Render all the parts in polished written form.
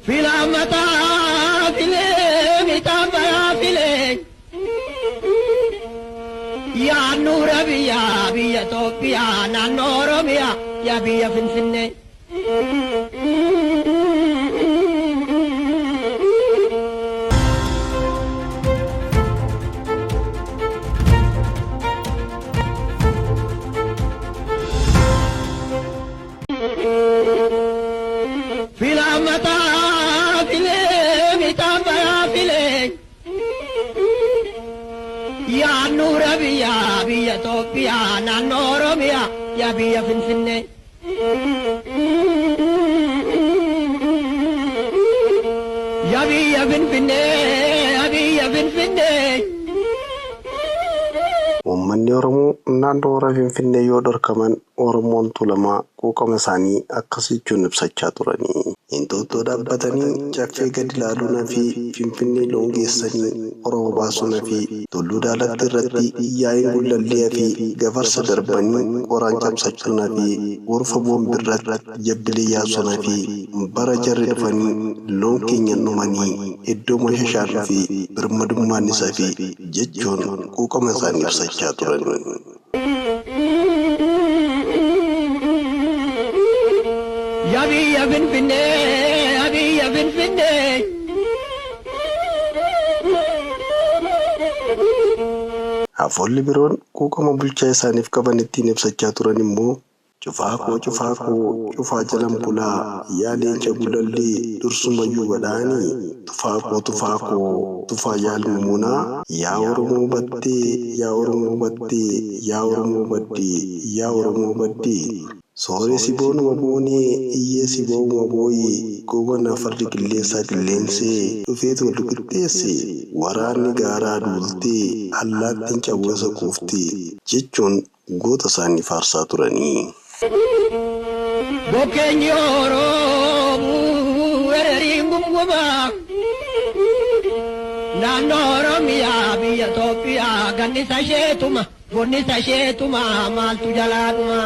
filamata file mitambara file ya nura biya biya topia na noromia ya biya finfinne filamata file mitambara file ya nura biya biya topia na noromia ya biya finfinne ya biya finfinne ya biya finfinne Uummanni Oromoo naannoo warra Finfinnee yoo dorkaman Oromoon tulama quuqama isaanii akkasichuun ibsachaa turanii. Intootoo dhaabbatanii caffee gadi ilaaluunaa fi Finfinnee loon geessanii Oromoo baasuunaa fi tulluu daalatti irratti yaa'iin gullallee fi gafarsa darbanii qoraan cabsachuunaa fi gorfa boonbirratti jabbilee yaasuunaa fi bara jarri dhufanii loon keenyan dhumanii iddoo mashashaarraa fi birmadummaan isaa fi jechuun quuqama isaanii ibsachaa turan. Ya biya finfinne ya biya finfinne Afoolli biroon quuqama bulchaa isaaniif qaban ittiin ibsachaa turan immoo cufaa koo cufaa jalan bulaa yaa leenca gulallee dursumayyuu badhaanii tufaa koo tufaa yaalmumunaa yaa Oromoo baddee yaa Oromoo baddee yaa Oromoo baddee yaa Oromoo baddee soore si boonuma boonee iyyee si boonuma booyee goobana farri qilleensaa qilleensee dhufeetu wal qixxeesse waraanni gaaraa duultee allaattiin cawwasa kuuftee jechuun goota isaanii faarsaa turanii. Bokeenyi Oromoo weerariin gumgumaa naannoo Oromiyaa biyya Itoophiyaa gannisa isheetuma bonnisa isheetuma maaltu jalaadhuma.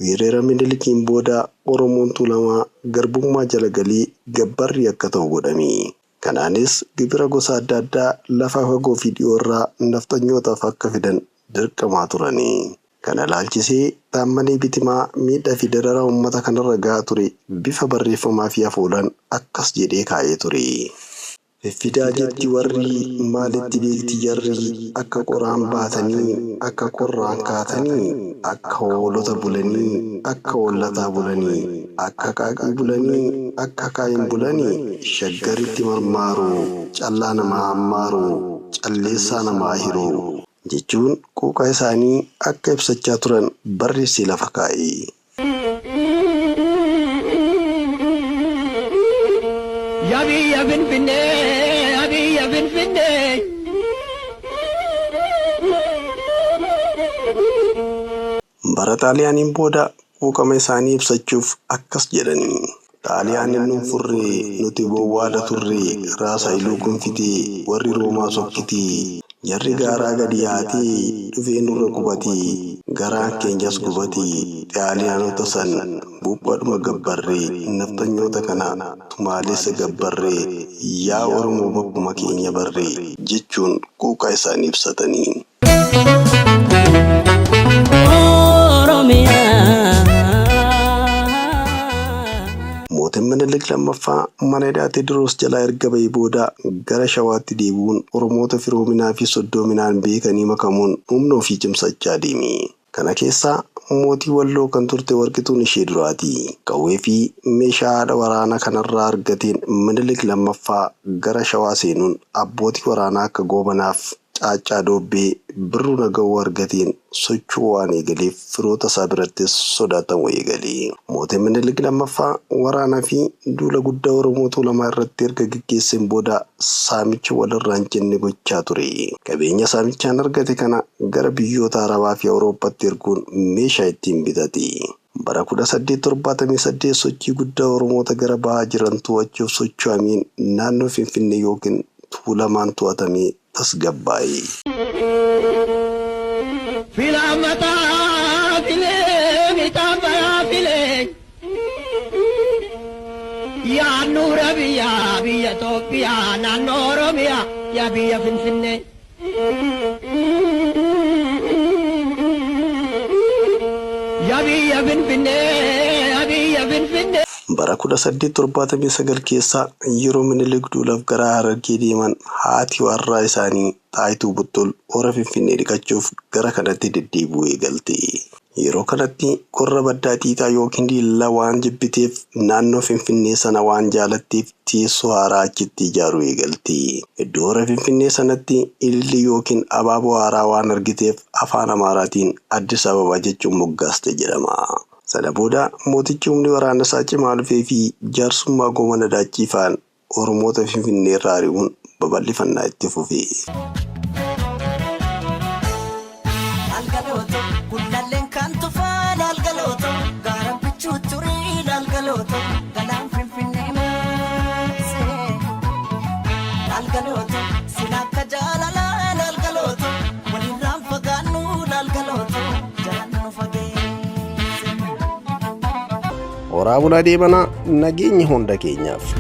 Weerara Minilikiin booda Oromoon tulamaa garbummaa jala galii gabbarri akka ta'u godhame. Kanaanis gibira gosa adda addaa lafa fagoo fi dhiyoorraa nafxanyootaaf akka fidan dirqamaa turani. Kana laalchisee Taammanee Bitimaa miidhaa fi dararaa uummata kanarra gahaa ture bifa barreeffamaa fi afoolaan akkas jedhee kaa'ee ture. Fiffidaa jetti warri maalitti beekti jarri akka qoraan baatanii akka qorraan kaatanii akka hoolota bulanii akka hollataa bulanii akka qaaqii bulanii akka kaayin bulanii shaggaritti marmaaruu callaa namaa hammaaruu calleessaa namaa hiruu jechuun quuqaa isaanii akka ibsachaa turan barreessee lafa kaa'e. Ya biya finfinne ya biya finfinne Bara Xaaliyaaniin booda quuqama isaanii ibsachuuf akkas jedhanii. Xaaliyaanin nun furree nuti bowwaadha turree raasa iluu gonfitee warri Roomaa sokkitee jarri gaaraa gadi yaatee dhufee nurra qubatee garaan keenyas gubatee Xaaliyaanota san buuphaadhuma gabbarree nafxanyoota kana tumaalessa gabbarree yaa Oromoo bakkuma keenya barree jechuun quuqaa isaanii ibsatanii. Mootiin Minilik lammaffaa mana hidhaatti Tewoodiroos jalaa erga bahee booda gara Shawaatti deebi'uun Oromoota firoominaa fi soddoominaan beekanii makamuun humna ofii cimsachaa deeme. Kana keessaa mootii Walloo kan turte Warqituun ishee duraati. Qawwee fi meeshaa haadha waraanaa kanarraa argateen Minilik lammaffaa gara Shawaa seenuun abbootii waraanaa akka Goobanaaf Caaccaa Doobbee birruu nagahuu argateen socho'uu waan eegaleef firoota isaa birattis sodaatamu eegale. Mootiin Minilik lammaffaa waraanaa fi duula guddaa Oromoo Tuulamaa irratti erga gaggeesseen booda saamicha walirraa hin jenne gochaa ture. Qabeenya saamichaan argate kana gara biyyoota Arabaa fi Awurooppaatti erguun meeshaa ittiin bitate. Bara 1878 sochii guddaa Oromoota gara bahaa jiran to'achuuf socho'ameen naannoo Finfinnee yookiin Tuulamaan to'atamee tasgabbaa'e. Filamata Handhuura biyya Itoophiyaa naannoo Oromiyaa yaa biyya Finfinnee. Yaa biyya Finfinnee. Bara 1879 keessa yeroo Minilik duulaaf gara Harargee deeman haati warraa isaanii Xaayituu Buttol hora Finfinnee dhiqachuuf gara kanatti deddeebi'uu eegalte. Yeroo kanatti qorra baddaa xiixaa yookiin diillaa waan jibbiteef naannoo Finfinnee sana waan jaalatteef teessoo haaraa achitti ijaaruu eegalte. Iddoo hora Finfinnee sanatti ilillii yookiin abaaboo haaraa waan argiteef afaan Amaaraatiin Addis Ababaa jechuun moggaaste jedhama. Sana booda mootichi humni waraana isaa cimaa dhufee fi jaarsummaa goomana daachiifaan Oromoota Finfinnee irraa ari'uun babal'ifannaa itti fufe. Horaa bulaa deemanaa nageenya hunda keenyaaf.